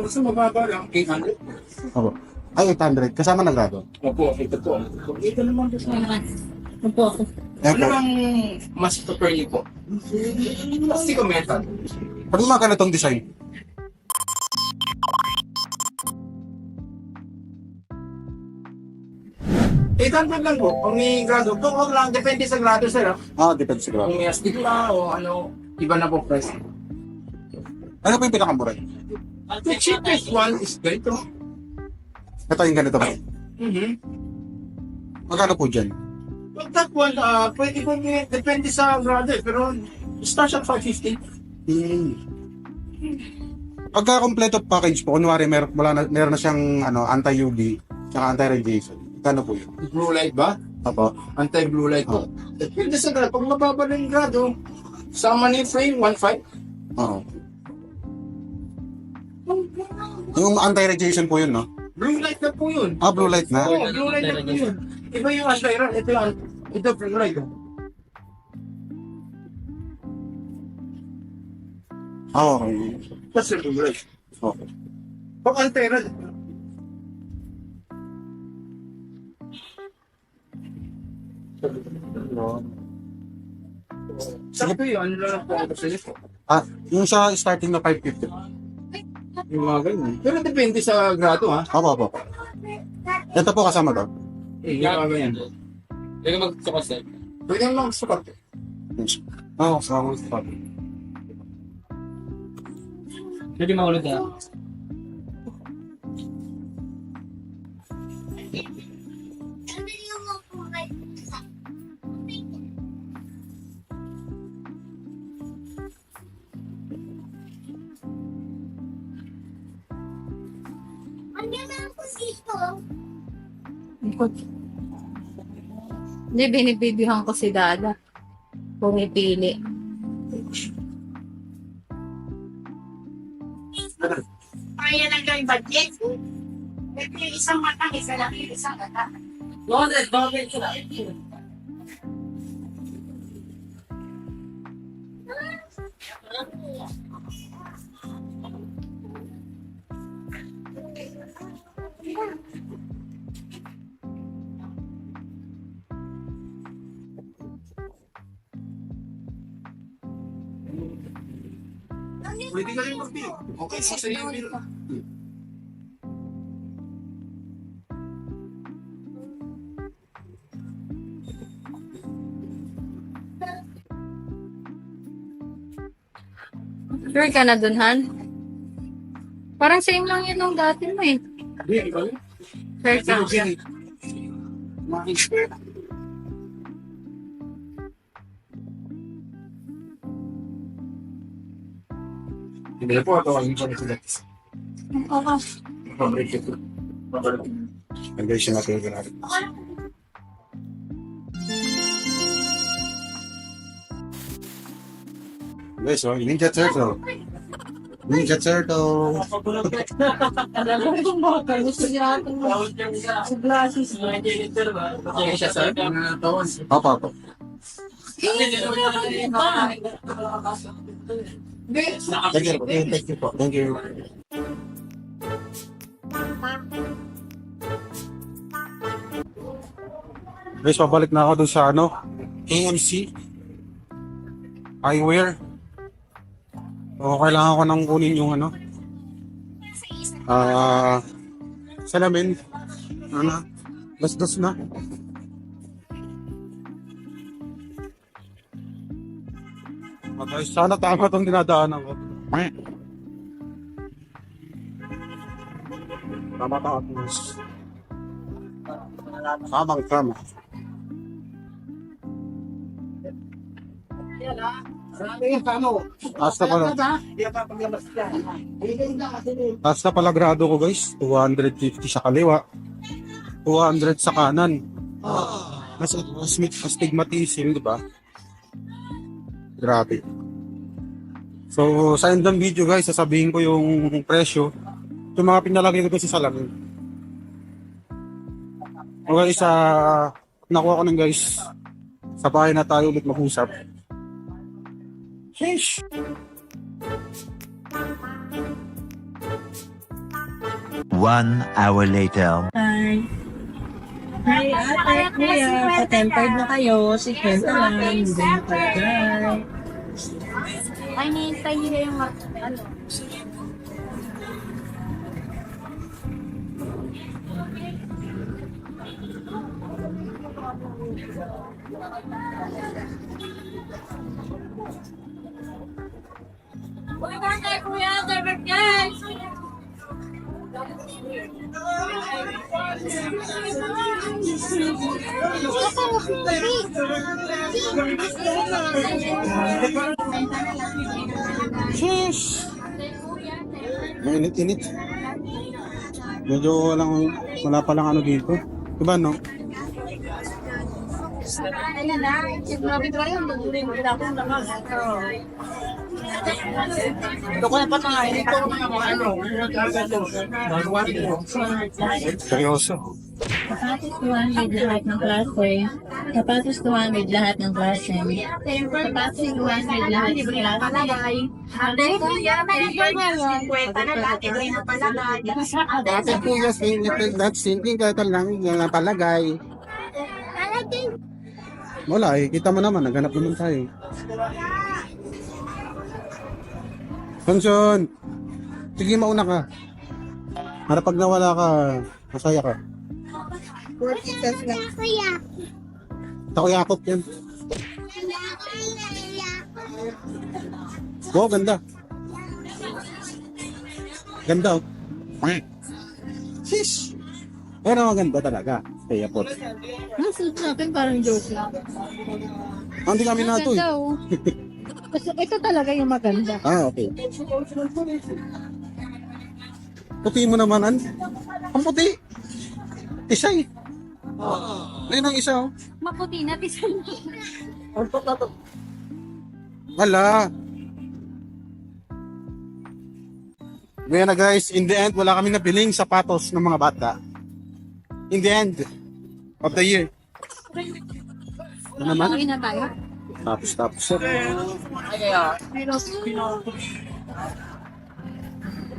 gusto mababa lang, 800. Opo. Ay, 800. Kasama na grado. Opo, ito po. Ito naman po sa Opo ako. Ayan ano po. bang mas prefer niyo po? Plastic o metal? Pag mga ganitong design. $800 lang po. Kung may grado, kung wag lang, depende sa grado sir. Depende sa grado. Kung may astig pa o ano, iba na po price. Ano po yung pinakamura? The cheapest one is ganito. Ito yung ganito ba? Mm-hmm. Magkano po dyan? But that one, pwede po depende sa grado pero starts at 550. Pagka kompleto package po, kunwari meron na siyang anti-UV, tsaka anti-radiation. Kano po yun? Blue light ba? Apo. Anti-blue light po. Depende sa grado. Pag mababa na yung grado, sama na yung frame, 1.5. Oo. Yung anti-radiation po yun, no? Blue light na po yun. Blue light na. Oo, blue light na po yun. Iba yung anti-ron. Ito blue light. Okay. Kasi blue light. Okay. Pag anti-ron, sakto yun. Ano lang po ako sa inyo po. Yung sa starting na 550. Yung mga ganyan. Pero depende sa grado ha. Opo. Ito po kasama to. Yung mga ganyan. Pwede magsukas eh. Pwede lang sukat. Kasama to. Pwede maulog na. Hindi, binibibihan ko si Dada. Pumipili. Kaya lang yung budget. Ito yung isang matang, isa lang yung isang gata. Pwede ka rin mag-bill. Okay, sa sa'yo yung bill. Sure ka na dun, Han? Parang same lang yun nung dati mo eh. Hindi, iba yun. Sure ka. Mga expert. Hindi na po ito ang yung sila. Okay. Pabrik ito. Guys, yung natin yung natin. Guys, Ninja Turtle. Ninja Turtle. Gusto niya sa glasses. Okay siya sa mga taon. Opo. Thank you po. Thank you. Guys, pabalik na ako dun sa AMC Eyewear. So, kailangan ko nang kunin yung salamin. Gastos na. Okay, sana tama itong dinadaanan ko. Tama. Tama. Taas na pala grado ko guys. 250 sa kaliwa. 200 sa kanan. Mas astigmatism, di ba? Grabe. So, sa end ng video guys, sasabihin ko yung presyo. Yung mga pinalagay ko sa salamin. Okay, nakuha ko ng guys. Sa bahay na tayo ulit mag-usap. Sheesh! 1 hour later. Hi. Hi, ate, kuya. Pa-tempered na kayo. Si Kwenta lang. Hindi na pa-dry. Ay, nihintay nila yung ano. Uy, bakit kuya? Dapat guys! Sheesh! Mainit-init. Medyo wala pa lang ano dito. Diba, no? Ito ko na patay. Ito ko na ano. Seryoso. Sapatos 200 lahat ng klase. Sapatos 200 lahat ng klase. Sapatos 200 lahat ng klase. Ate, kuya, may ganyan. Kwenta na lang, ito yung napalagay. Dati po yung that simple kahit lang yung napalagay. Wala eh, kita mo naman, naghanap naman tayo. Sonson! Sige, mauna ka. Para pag nawala ka, masaya ka. Ako yakop yan. Wow, ganda. Ganda oh. Shish! Pero maganda talaga. Kaya po. Nasuot natin parang joke lang. Hindi kami na ito eh. Ganda oh. Ito talaga yung maganda. Ah, okay. Puti mo naman, an? Ang puti. Isa eh. Ayun ang isa oh. Maputi na, tisan. Wala. Ngayon na guys, in the end, wala kami napiling sapatos ng mga bata. In the end of the year. Ano naman? Uwi na tayo. Tapos.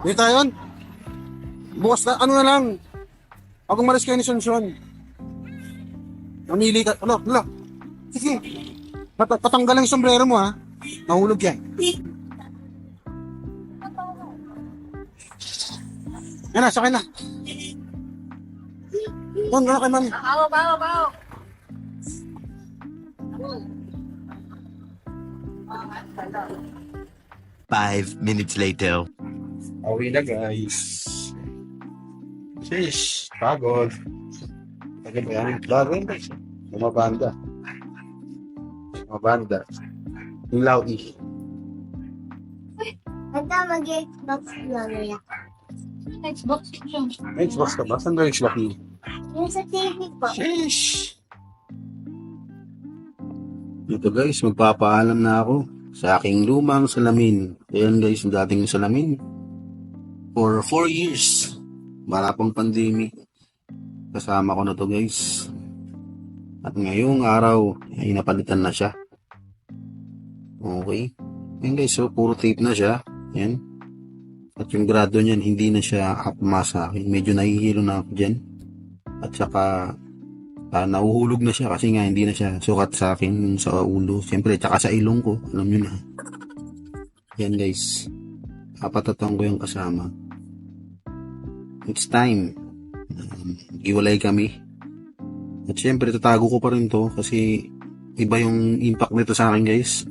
Dito tayo. Bukas na, ano na lang. Ako maris kayo ni Sonson. Namili ka. Ala. Sige. Patanggal ang sombrero mo ha. Nahulog yan. Yan na, sakay na. Doon na kay mami. Bawo. 5 minutes later. Awi na guys. Sheesh, pagod. Pagod ba yan? Bago guys. Lumabanda. Yung Laudi. Ito mag-Xbox lang niya. Xbox. May Xbox ka ba? Saan ba yung Xbox mo? Yung sa TV po. Sheesh! Ito guys, magpapaalam na ako sa aking lumang salamin. Ayan guys, yung dating salamin. For 4 years. Wala pang pandemic. Kasama ko na to guys. At ngayong araw, ay napalitan na siya. Okay. Ayan guys, so puro tape na siya. Ayan. At yung grado niyan, hindi na siya sa akin. Medyo nahihilo na ako dyan. At saka, nauhulog na siya kasi nga hindi na siya sukat sa akin sa ulo. Siyempre, tsaka sa ilong ko. Alam nyo na. Yan guys. Apatatang ko yung kasama. It's time. Giwalay kami. At siyempre, tatago ko pa rin to kasi iba yung impact nito sa akin guys.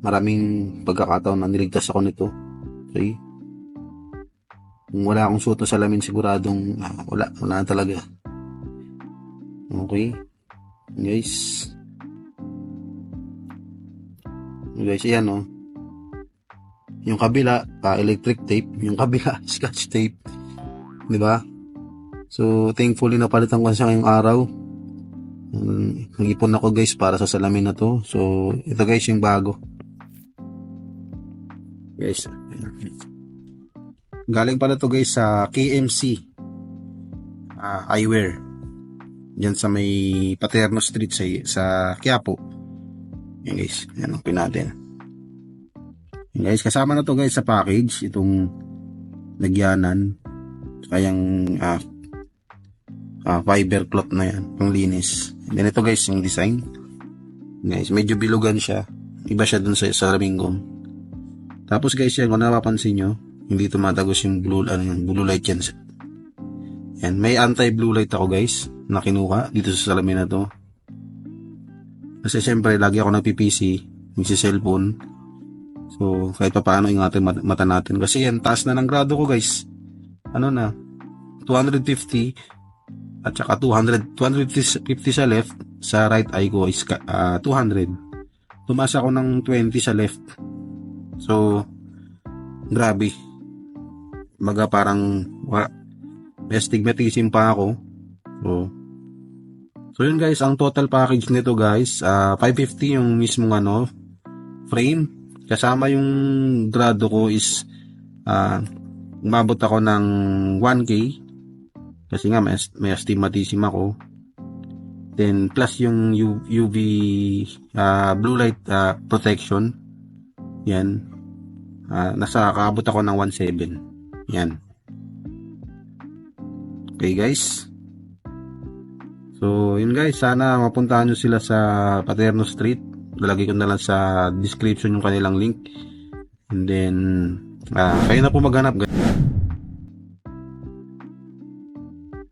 Maraming pagkakataon na niligtas ako nito. Okay? Kung wala akong suot na salamin, siguradong wala na talaga. Okay. Guys, ayan oh. Yung kabila, electric tape. Yung kabila, scotch tape. Diba? So, thankfully, napalitan ko siya ngayong araw. Nag-ipon ako guys para sa salamin na to. So, ito guys yung bago. Guys, galing pala to guys sa KMC Eyewear. Diyan sa may Paterno Street sa Quiapo. Yan guys, yan ang pinatin. Yan guys, kasama na to guys sa package, itong lagyanan. Kayang fiber cloth na yan, pang linis. And then ito guys, yung design. Guys, medyo bilugan siya. Iba siya dun sa Ramingong. Tapos guys, yan, kung napapansin nyo, hindi tumatagos yung blue light yan. Yan, may anti-blue light ako guys, na kinuha dito sa salamin na to. Kasi syempre, lagi ako nagpi-PC, yung si cellphone. So, kahit pa paano yung ating mata natin. Kasi yan, taas na ng grado ko guys. Ano na, 250 at saka 250 sa left, sa right eye ko is 200. Tumaas ako ng 20 sa left. So, grabe. Baga parang may astigmatism pa ako. So yun guys, ang total package nito guys, 550 yung mismong frame. Kasama yung grado ko is umabot ako ng 1K. Kasi nga may astigmatism ako. Then plus yung UV blue light protection. Yan. Kaabot ako ng 1.7. Yan. Okay guys. So yun guys, sana mapuntahan nyo sila sa Paterno Street. Lalagay ko na lang sa description yung kanilang link. And then kayo na po maghanap guys.